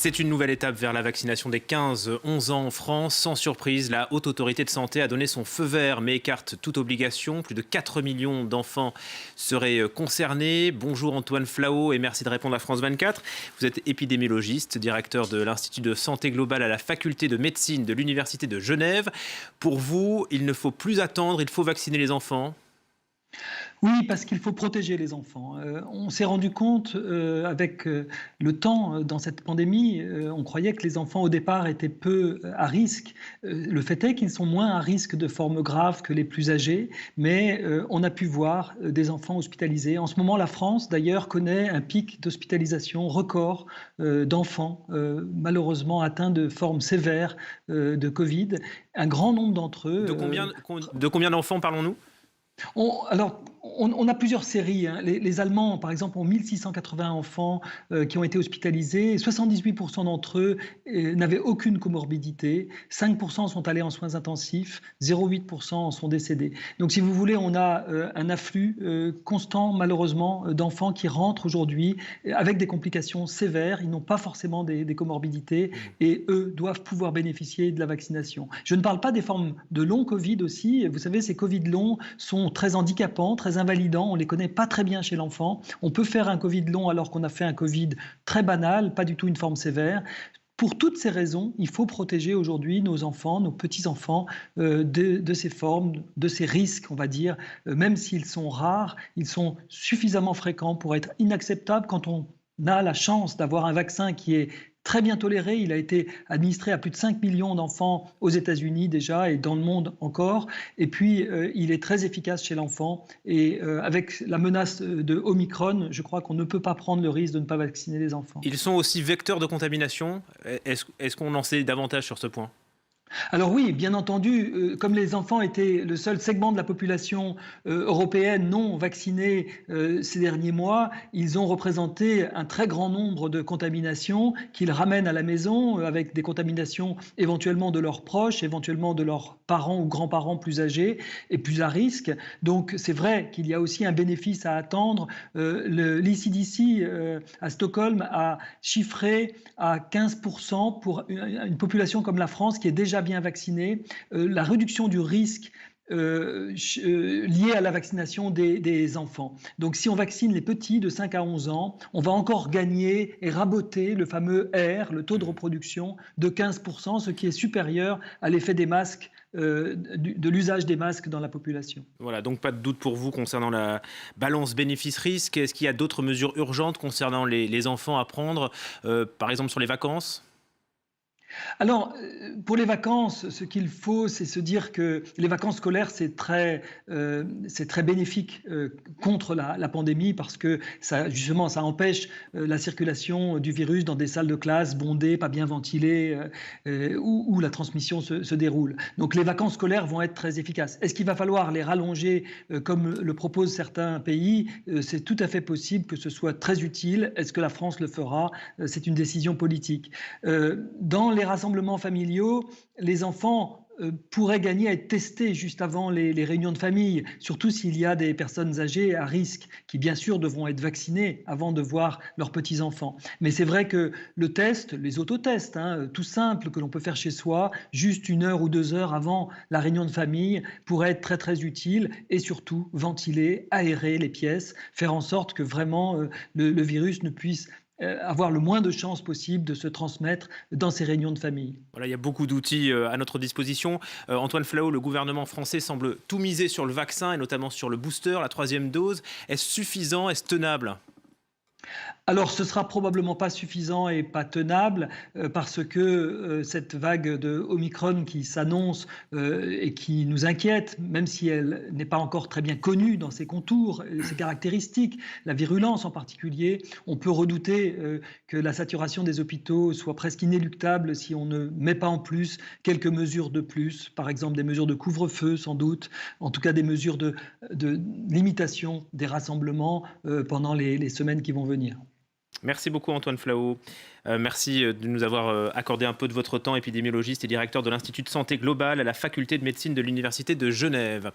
C'est une nouvelle étape vers la vaccination des 15-11 ans en France. Sans surprise, la Haute Autorité de Santé a donné son feu vert mais écarte toute obligation. Plus de 4 millions d'enfants seraient concernés. Bonjour Antoine Flahault et merci de répondre à France 24. Vous êtes épidémiologiste, directeur de l'Institut de santé globale à la faculté de médecine de l'Université de Genève. Pour vous, il ne faut plus attendre, il faut vacciner les enfants ? Oui, parce qu'il faut protéger les enfants. On s'est rendu compte avec le temps dans cette pandémie, on croyait que les enfants au départ étaient peu à risque. Le fait est qu'ils sont moins à risque de formes graves que les plus âgés, mais on a pu voir des enfants hospitalisés. En ce moment, la France d'ailleurs connaît un pic d'hospitalisation record d'enfants malheureusement atteints de formes sévères de Covid. Un grand nombre d'entre eux... De combien d'enfants parlons-nous ? On a plusieurs séries. Les Allemands, par exemple, ont 1680 enfants qui ont été hospitalisés. 78% d'entre eux n'avaient aucune comorbidité. 5% sont allés en soins intensifs. 0,8% en sont décédés. Donc, si vous voulez, on a un afflux constant, malheureusement, d'enfants qui rentrent aujourd'hui avec des complications sévères. Ils n'ont pas forcément des comorbidités et eux doivent pouvoir bénéficier de la vaccination. Je ne parle pas des formes de long Covid aussi. Vous savez, ces Covid longs sont très handicapants, très invalidants. On ne les connaît pas très bien chez l'enfant. On peut faire un Covid long alors qu'on a fait un Covid très banal, pas du tout une forme sévère. Pour toutes ces raisons, il faut protéger aujourd'hui nos enfants, nos petits-enfants de ces formes, de ces risques, on va dire. Même s'ils sont rares, ils sont suffisamment fréquents pour être inacceptables quand on a la chance d'avoir un vaccin qui est très bien toléré. Il a été administré à plus de 5 millions d'enfants aux États-Unis déjà et dans le monde encore. Et puis, il est très efficace chez l'enfant. Et avec la menace de Omicron, je crois qu'on ne peut pas prendre le risque de ne pas vacciner les enfants. Ils sont aussi vecteurs de contamination. Est-ce qu'on en sait davantage sur ce point ? Alors oui, bien entendu, comme les enfants étaient le seul segment de la population européenne non vaccinée ces derniers mois, ils ont représenté un très grand nombre de contaminations qu'ils ramènent à la maison avec des contaminations éventuellement de leurs proches, éventuellement de leurs parents ou grands-parents plus âgés et plus à risque. Donc c'est vrai qu'il y a aussi un bénéfice à attendre. L'ECDC à Stockholm a chiffré à 15% pour une population comme la France qui est déjà bien vaccinés, la réduction du risque lié à la vaccination des enfants. Donc si on vaccine les petits de 5 à 11 ans, on va encore gagner et raboter le fameux R, le taux de reproduction, de 15%, ce qui est supérieur à l'effet des masques, de l'usage des masques dans la population. Voilà, donc pas de doute pour vous concernant la balance bénéfice-risque. Est-ce qu'il y a d'autres mesures urgentes concernant les enfants à prendre, par exemple sur les vacances ? Alors, pour les vacances, ce qu'il faut, c'est se dire que les vacances scolaires, c'est très bénéfique contre la pandémie parce que justement, ça empêche la circulation du virus dans des salles de classe bondées, pas bien ventilées, où la transmission se déroule. Donc, les vacances scolaires vont être très efficaces. Est-ce qu'il va falloir les rallonger comme le proposent certains pays ? C'est tout à fait possible que ce soit très utile. Est-ce que la France le fera ? C'est une décision politique. Dans les rassemblements familiaux, les enfants pourraient gagner à être testés juste avant les réunions de famille, surtout s'il y a des personnes âgées à risque qui bien sûr devront être vaccinées avant de voir leurs petits-enfants. Mais c'est vrai que le test, les autotests, tout simple que l'on peut faire chez soi, juste 1 heure ou 2 heures avant la réunion de famille, pourrait être très très utile et surtout ventiler, aérer les pièces, faire en sorte que vraiment le virus ne puisse avoir le moins de chances possible de se transmettre dans ces réunions de famille. Voilà, il y a beaucoup d'outils à notre disposition. Antoine Flahault, le gouvernement français semble tout miser sur le vaccin et notamment sur le booster, la 3e dose. Est-ce suffisant ? Est-ce tenable ? Alors, ce sera probablement pas suffisant et pas tenable parce que cette vague de Omicron qui s'annonce et qui nous inquiète, même si elle n'est pas encore très bien connue dans ses contours, ses caractéristiques, la virulence en particulier, on peut redouter que la saturation des hôpitaux soit presque inéluctable si on ne met pas en plus quelques mesures de plus, par exemple des mesures de couvre-feu sans doute, en tout cas des mesures de limitation des rassemblements pendant les semaines qui vont venir. Merci beaucoup Antoine Flahault. Merci de nous avoir accordé un peu de votre temps, épidémiologiste et directeur de l'Institut de santé globale à la faculté de médecine de l'Université de Genève.